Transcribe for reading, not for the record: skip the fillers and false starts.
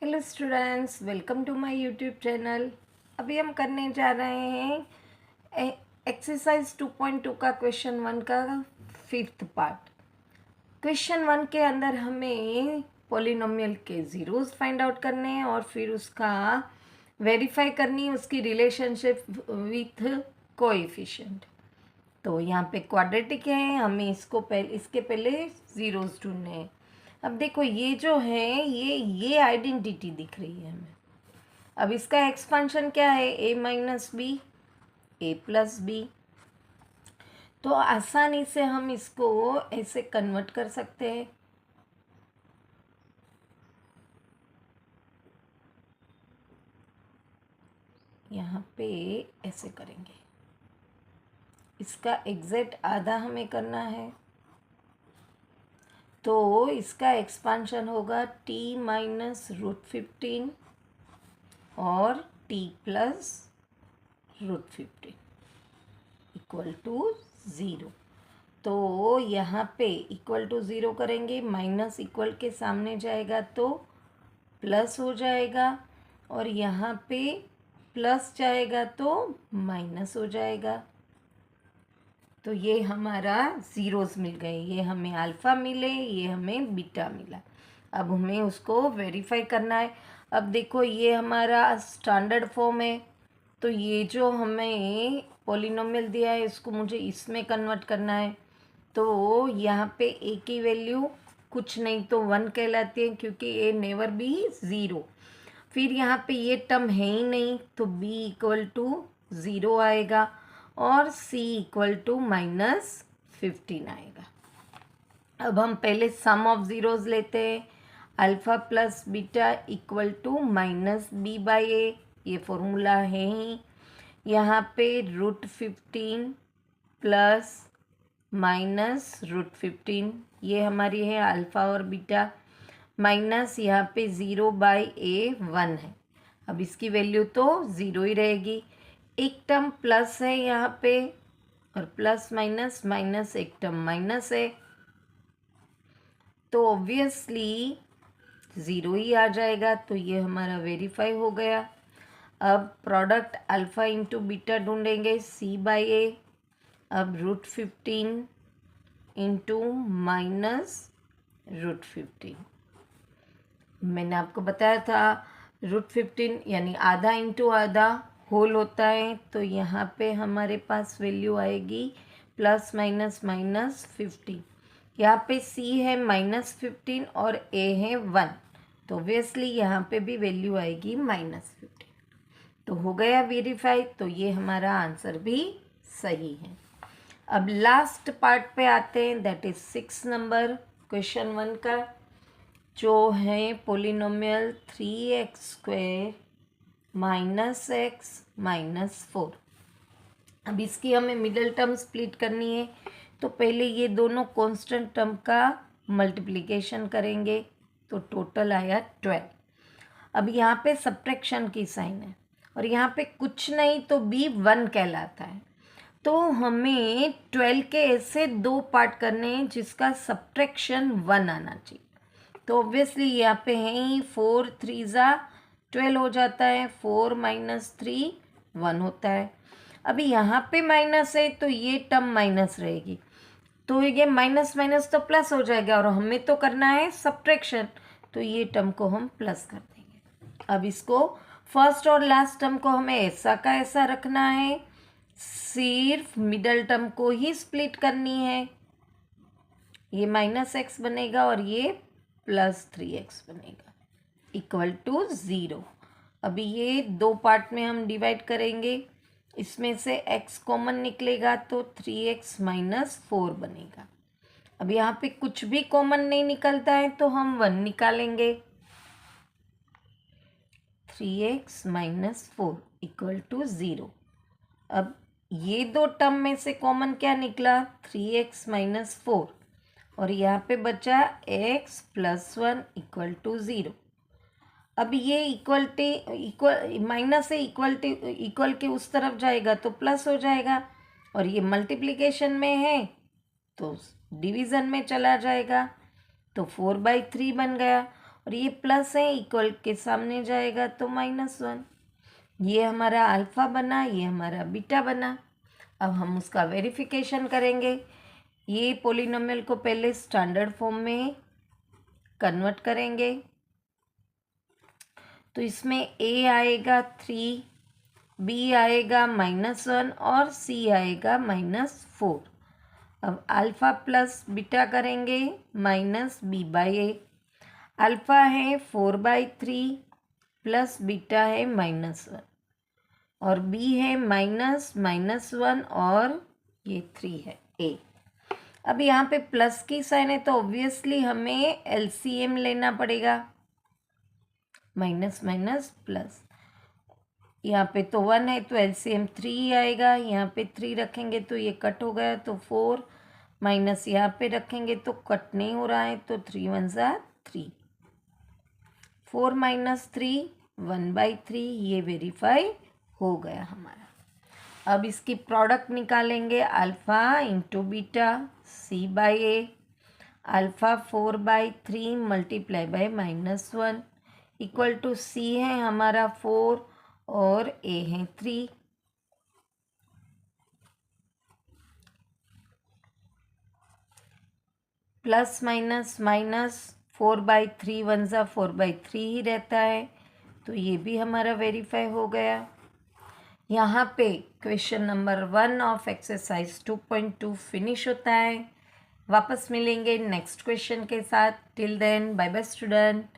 Hello students, welcome to my YouTube channel. अभी हम करने जा रहे हैं एक्सरसाइज 2.2 का क्वेश्चन 1 का 5th पार्ट। क्वेश्चन 1 के अंदर हमें पॉलिनोमियल के ज़ीरोज़ फाइंड आउट करने हैं और फिर उसका वेरीफाई करनी है उसकी रिलेशनशिप विथ कोएफिशिएंट। तो यहाँ पे क्वाड्रेटिक है, हमें इसके पहले ज़ीरोज़ ढूंढने हैं। अब देखो ये जो है ये आइडेंटिटी दिख रही है हमें। अब इसका एक्सपांशन क्या है, a minus B A plus B. तो आसानी से हम इसको ऐसे कन्वर्ट कर सकते हैं। यहाँ पे ऐसे करेंगे, इसका एग्जैक्ट आधा हमें करना है। तो इसका एक्सपांशन होगा t माइनस √15 और t प्लस √15 इक्वल टू 0। तो यहाँ पे इक्वल टू 0 करेंगे, माइनस इक्वल के सामने जाएगा तो प्लस हो जाएगा और यहाँ पे प्लस जाएगा तो माइनस हो जाएगा। तो ये हमारा ज़ीरोज़ मिल गए, ये हमें अल्फ़ा मिले, ये हमें बीटा मिला। अब हमें उसको वेरीफाई करना है। अब देखो ये हमारा स्टैंडर्ड फॉर्म है, तो ये जो हमें पॉलिनोमियल दिया है इसको मुझे इसमें कन्वर्ट करना है। तो यहाँ पे ए की वैल्यू कुछ नहीं तो 1 कहलाती है, क्योंकि ए नेवर बी 0। फिर यहाँ पे ये टर्म है ही नहीं, तो b इक्वल टू 0 आएगा और c इक्वल टू -15 आएगा। अब हम पहले सम ऑफ ज़ीरोज़ लेते हैं। Alpha plus beta equal to -b/a, ये फॉर्मूला है ही। यहाँ पे √15 प्लस -√15, ये हमारी है अल्फ़ा और बीटा, माइनस यहाँ पे 0/a 1 है। अब इसकी वैल्यू तो 0 ही रहेगी। एक टर्म प्लस है यहाँ पे और प्लस माइनस माइनस एक टर्म माइनस है, तो ऑब्वियसली 0 ही आ जाएगा। तो ये हमारा वेरीफाई हो गया। अब प्रोडक्ट अल्फ़ा इंटू बीटा ढूंढेंगे, c/a। अब √15 इंटू -√15, मैंने आपको बताया था √15 यानी आधा इंटू आधा होल होता है। तो यहाँ पे हमारे पास वैल्यू आएगी ±−15। यहाँ पे c है -15 और a है 1, तो ऑब्वियसली यहाँ पे भी वैल्यू आएगी -15। तो हो गया वेरीफाई, तो ये हमारा आंसर भी सही है। अब लास्ट पार्ट पे आते हैं, दैट इज 6 नंबर क्वेश्चन 1 का, जो है पोलिनोमियल 3x² -x -4। अब इसकी हमें मिडल टर्म स्प्लिट करनी है, तो पहले ये दोनों कांस्टेंट टर्म का मल्टीप्लिकेशन करेंगे, तो टोटल आया 12। अब यहाँ पे सब्ट्रैक्शन की साइन है और यहाँ पे कुछ नहीं तो b 1 कहलाता है। तो हमें 12 के ऐसे दो पार्ट करने हैं जिसका सब्ट्रैक्शन 1 आना चाहिए। तो ऑब्वियसली यहाँ पे है ही 4 3 12 हो जाता है, 4 - 3 1 होता है। अभी यहाँ पे माइनस है तो ये टर्म माइनस रहेगी, तो ये माइनस माइनस तो प्लस हो जाएगा और हमें तो करना है सब्ट्रैक्शन, तो ये टर्म को हम प्लस कर देंगे। अब इसको फर्स्ट और लास्ट टर्म को हमें ऐसा का ऐसा रखना है, सिर्फ मिडल टर्म को ही स्प्लिट करनी है। ये -x बनेगा और ये +3x बनेगा इक्वल टू 0। अभी ये दो पार्ट में हम डिवाइड करेंगे, इसमें से x कॉमन निकलेगा तो 3x - 4 बनेगा। अब यहाँ पे कुछ भी कॉमन नहीं निकलता है तो हम 1 निकालेंगे, 3x - 4 इक्वल टू 0। अब ये दो टर्म में से कॉमन क्या निकला, 3x - 4 और यहाँ पे बचा x + 1 इक्वल टू 0। अब ये इक्वल माइनस है, इक्वल के उस तरफ जाएगा तो प्लस हो जाएगा और ये मल्टीप्लिकेशन में है तो डिवीज़न में चला जाएगा, तो 4/3 बन गया। और ये प्लस है, इक्वल के सामने जाएगा तो -1। ये हमारा अल्फ़ा बना, ये हमारा बीटा बना। अब हम उसका वेरिफिकेशन करेंगे। ये पोलिनोमियल को पहले स्टैंडर्ड फॉर्म में कन्वर्ट करेंगे। तो इसमें a आएगा 3, b आएगा -1 और c आएगा -4। अब अल्फ़ा प्लस बीटा करेंगे -b/a। अल्फ़ा है 4/3 प्लस बीटा है -1 और b है -1 और ये 3 है a। अब यहाँ पे प्लस की साइन है तो ऑब्वियसली हमें एलसीएम लेना पड़ेगा। माइनस माइनस प्लस, यहाँ पे तो 1 है तो एलसीएम 3 आएगा। यहाँ पे 3 रखेंगे तो ये कट हो गया तो 4, माइनस यहाँ पे रखेंगे तो कट नहीं हो रहा है तो 3 1 ज़ा 3, 4 - 3 1/3। ये वेरीफाई हो गया हमारा। अब इसकी प्रोडक्ट निकालेंगे, alpha into beta c/a। Alpha 4/3 multiply by -1 equal to c है हमारा 4 और a है 3। प्लस माइनस माइनस 4/3 1 ज़ा 4/3 ही रहता है तो ये भी हमारा वेरीफाई हो गया। यहाँ पे question number 1 of exercise 2.2 finish होता है। वापस मिलेंगे नेक्स्ट क्वेश्चन के साथ। Till then bye bye student.